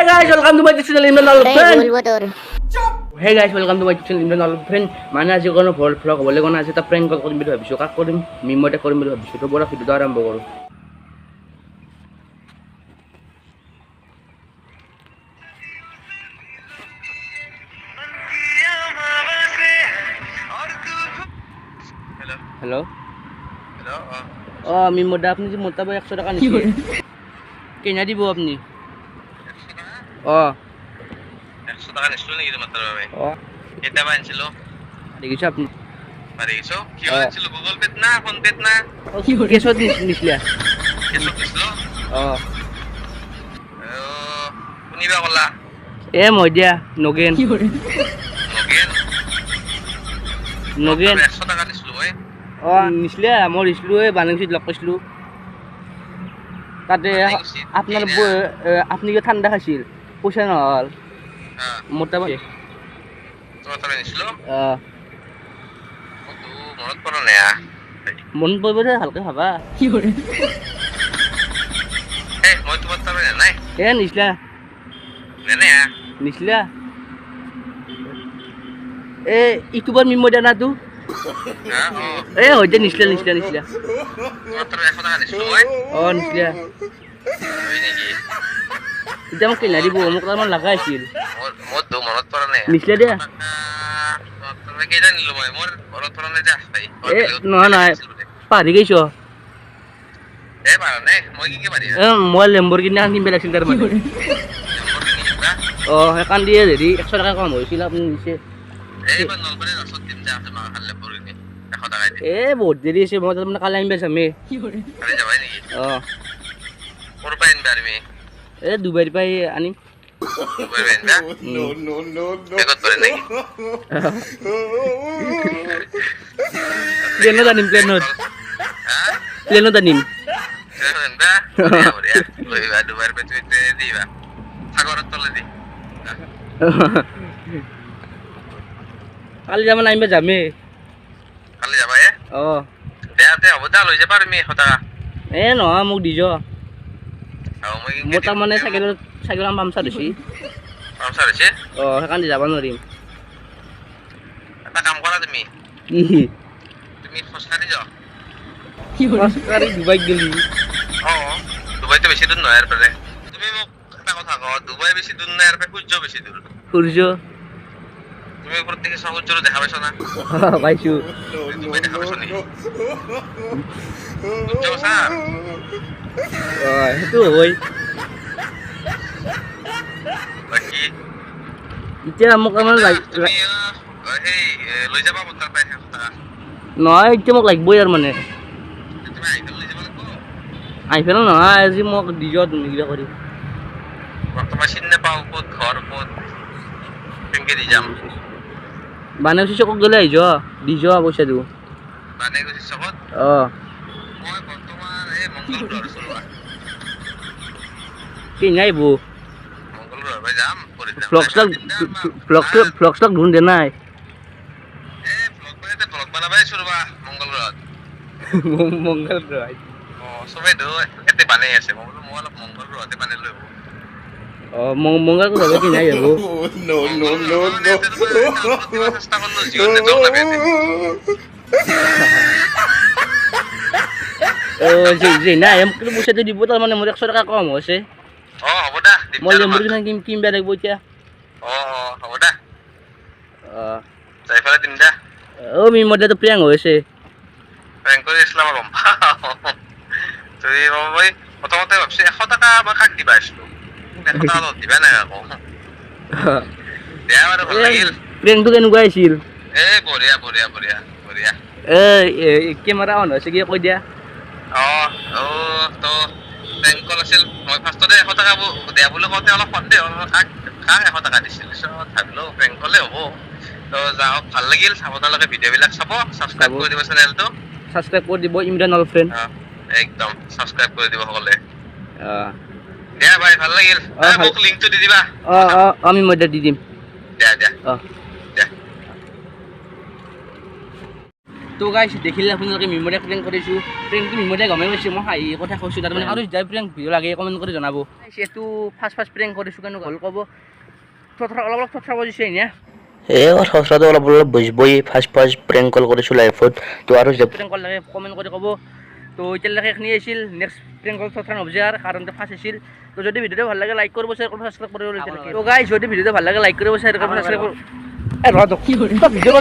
Hey guys, welcome to my channel Imran All Friend. बोलबो तोर Hey guys, welcome to my channel Imran All Friend. মানে আজি কোনো ভল ফ্লগ হ'বলে কোন আছে তা প্র্যাঙ্ক কল কৰিম বুলি ভাবিছো কাক কৰিম মিমতে কৰিম বুলি ভাবিছো তো বৰা ভিডিওটো আৰম্ভ কৰো हेलो हेलो মিমদা আপনি যে মোটা ভাই 100 টাকা নিছে কেনা দিব আপনি 100 টাকা নিছিল নেকি তোমার ভাই কেটা বানছিল দেখিছো আপনি পারিছো কি হয়েছিল গুগল পে না ফোন পে না কেসত নিছিলা কেসত নিছিল ও শুনিবা কলা এ মই দিয়া নগেন নগেন 100 টাকা নিছিল ভাই নিছিলা মই দিছিলো এই বানাংচিত লগ কৰিছিলো তাতে আপনার আপনি কি ঠান্ডা খাইছিল পয়সা নহল মোটা ভাই তোমার তারে নিছিল তো মনত পড়া না মন পড়ব যে হালকা খাবা মই তোমার তারে নাই এ নিছিলা না নিছিলা এ ইকুবার মিমদা না তু এ হইতে নিছিলা তোমার তারে 100 টাকা নিছিল ভাই নিছিলা ওই নাকি এতিয়া মোক কিনা দিব মোক তাৰমান লাগা আছিল মোৰ মনত পড়া নাই নিছিলা দিয়া তুমি কেইটা নিলো মই মোৰ মনত পড়া নাই যা ভাই এ নহয় পাহৰি গৈছ পাৰা নাই মই কি পাৰি মই লেম্বৰগিনি এখন কিনিব লাগিছিল তাৰ মানে সেইকাৰণ দিয়ে হেৰি 100 টাকা কম হৈছিল আপুনি নিছে এইবাৰ নলবাৰীৰ ৰাস্তাত দিম যা আছে মাৰ খালে পৰনি 100 টাকা দি বহুত দেৰি আছে মই তাৰমানে কালি আনিব যামে কালি যাবাই নেকি ক'ৰ পৰা আনিবা তুমি দুবাৰী পাই আনিম দুবাৰ আনিবা বেগত পৰে নেকি প্লেনত আনিম প্লেনত আনিম আনিবা বঢ়িয়া দুবাৰ পে তুমি দিবা সাগৰত তলে দি কালি যামান আনিব যামে কালি যাবা দে হ'ব দা লৈ যাবা তুমি 100 টাকা নহয় মোক দি যোৱা মই মোৰ তাৰমানে চাইকেলৰ পামচাৰ হৈছে পামচাৰ হৈছে সেইকাৰণে যাব নোৱাৰিম এটা কাম কৰা তুমি কি তুমি খোজকাঢ়ি যোৱা খোজকাঢ়ি ডুবাই গেলি ডুবাইতো বেছি দূৰ নহয় ইয়াৰ পৰা তুমি মোক এটা কথা কওঁ ডুবাই বেছি দূৰ নাই ইয়াৰ পৰা সূৰ্য বেছি দূৰ সূৰ্য তুমি ওপৰত দেখি সূৰ্যটো দেখা পাইছা না পাইছো ডুবাই দেখা পাইছা নেকি সূৰ্য চা সেইটো হ'বই বাকী এতিয়া মোক আমাৰ তুমি সেই লৈ যাবা মোৰ তাৰ পৰা 100 টাকা নহয় এতিয়া মোক লাগিবই আৰু মানে তুমি আহি লৈ যাব লাগিব আহি পেলাই নহয় আজি মোক দি যোৱা তুমি কিবা কৰি বৰ্তমান চিনি নাপাওঁ ক'ত ঘৰ ক'ত কেনেকৈ দি যাম বানে চকত গ'লে আহি যোৱা দি যোৱা পইচাটো বানে গৈছে চকত মই বৰ্তমান এই মংগলদৈ চলোৱা কি নাই বৌ মংগলদৈ যাম ফ্লগ শ্লগ ধুন দে নাই ব্লগ বনাবাই আছো ৰবা মংগলদৈত মংগলদৈ চবেই এতে বানাই আছে মই বোলো মই অলপ মংগলদৈতে বানাই লৈ মংগলদৈ যাব কি নাই যাব চেষ্টা কৰিলো জিঅ' নেটৱৰ্ক নাপায় নাই পইচাটো দিব তাৰমানে মোৰ 100 টাকা কম হৈছে হ'ব দা মই লেম্বৰগিনি কিনিব লাগিব এতিয়া হ'ব দা যাই পেলাই দিম দা মিমদাটো প্ৰিয়াং হৈছে প্ৰেংক কৰি ইছলাম গম মই প্ৰথমতে ভাবছি 100 টাকা মই কাক দিবা আছিলো 100 টাকা দিবা নাই আকৌ দিয়া বাৰু ভাল লাগিল প্ৰিয়াংটো কেনেকুৱা আছিল বঢ়িয়া বঢ়িয়া বঢ়িয়া বঢ়িয়া কেমেৰা অন হৈছে কি কৈ দিয়া তো প্ৰেংক কল আছিল মই ফাৰ্ষ্টতে 100 টাকা দিয়া বুলি কওঁতে অলপ সন্দেহ কাক 100 টাকা দিছিল ভাবিলো প্ৰেংক কলে হ'ব তো যাওক ভাল লাগিল আপোনালোকে ভিডিঅ'বিলাক চাব ছাবস্ক্ৰাইব কৰি দিব চেনেলটো সাবস্ক্রাইব করে দিব ইমরান অল ফ্রেন্ড একদম সাবস্ক্রাইব করে দিব সকলে দিয়া ভাই ভাল লাগিল মোক লিংকটো দি দিবা আমি মধ্যে দি দিম দিয়া দিয়া তো গাইছ দেখিলে আপোনালোকে মিমৰে প্ৰেংক কৰিছোঁ প্ৰেংকটো মিমৰে গমেই পাইছে মই হাঁহি কথা কৈছোঁ তাৰমানে আৰু যাই প্ৰেংক ভিডিঅ' লাগে কমেণ্ট কৰি জনাব এইটো ফাৰ্ষ্ট প্ৰেংক কৰিছোঁ কেনেকুৱা হ'ল ক'ব অলপ থথৰা বজিছে এনে এই কথাটো অলপ বুজিবই ফাৰ্ষ্ট প্ৰেংক কল কৰিছোঁ লাইফত তো আৰু প্ৰেংক কল লাগে কমেণ্ট কৰি ক'ব তো এতিয়ালৈকে এইখিনি আছিল নেক্সট প্ৰেংক কল থথৰা নবজে আৰু কাৰণটো ফাৰ্ষ্ট আছিল তো যদি ভিডিঅ'টো ভাল লাগে লাইক কৰিব শ্বেয়াৰ কৰিব সাবস্ক্ৰাইব কৰিব তো গাইছ যদি ভিডিঅ'টো ভাল লাগে লাইক কৰিব শ্বেয়াৰ কৰিব সাবস্ক্ৰাইব কৰিব ভিডিঅ'